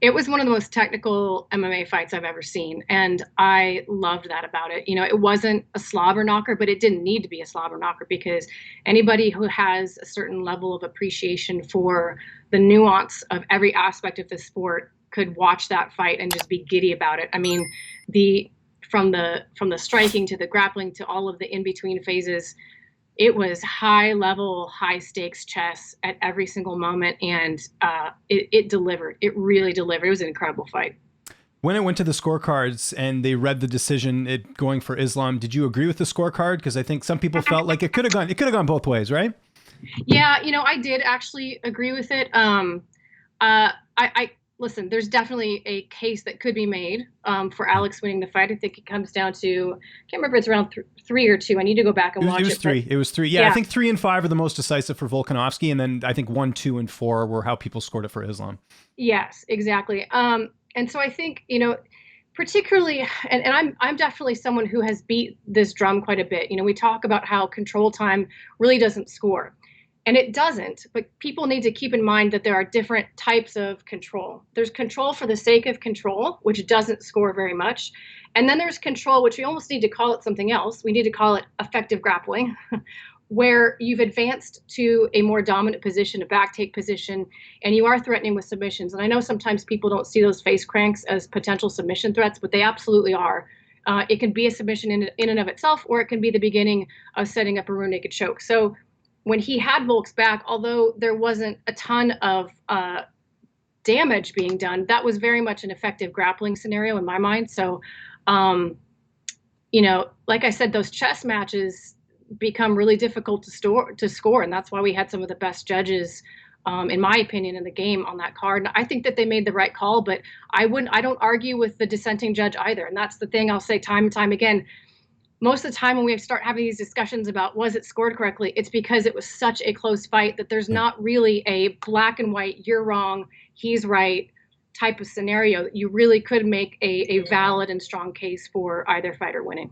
It was one of the most technical MMA fights I've ever seen, and I loved that about it. It wasn't a slobber knocker, but it didn't need to be a slobber knocker because anybody who has a certain level of appreciation for the nuance of every aspect of the sport could watch that fight and just be giddy about it. I mean, the from the striking to the grappling to all of the in between phases, it was high level, high stakes chess at every single moment. And it delivered. It really delivered. It was an incredible fight. When it went to the scorecards and they read the decision going for Islam, did you agree with the scorecard? Because I think some people felt like it could have gone both ways, right? Yeah, I did actually agree with it. I listen, there's definitely a case that could be made for Alex winning the fight. I think it comes down to, I can't remember if it's around 3 or 2. I need to go back and watch it. It was 3. It was 3. Yeah, I think 3 and 5 are the most decisive for Volkanovski, and then I think 1, 2, and 4 were how people scored it for Islam. Yes, exactly. And so I think, particularly, and I'm definitely someone who has beat this drum quite a bit. We talk about how control time really doesn't score. And it doesn't, but people need to keep in mind that there are different types of control. There's control for the sake of control, which doesn't score very much. And then there's control, which we almost need to call it something else. We need to call it effective grappling, where you've advanced to a more dominant position, a back take position, and you are threatening with submissions. And I know sometimes people don't see those face cranks as potential submission threats, but they absolutely are. It can be a submission in and of itself, or it can be the beginning of setting up a rear naked choke. So when he had Volk's back, although there wasn't a ton of damage being done, that was very much an effective grappling scenario in my mind. So, like I said, those chess matches become really difficult to score. And that's why we had some of the best judges, in my opinion, in the game on that card. And I think that they made the right call, but I don't argue with the dissenting judge either. And that's the thing I'll say time and time again. Most of the time when we start having these discussions about was it scored correctly, it's because it was such a close fight that there's not really a black and white, you're wrong, he's right type of scenario. You really could make a valid and strong case for either fighter winning.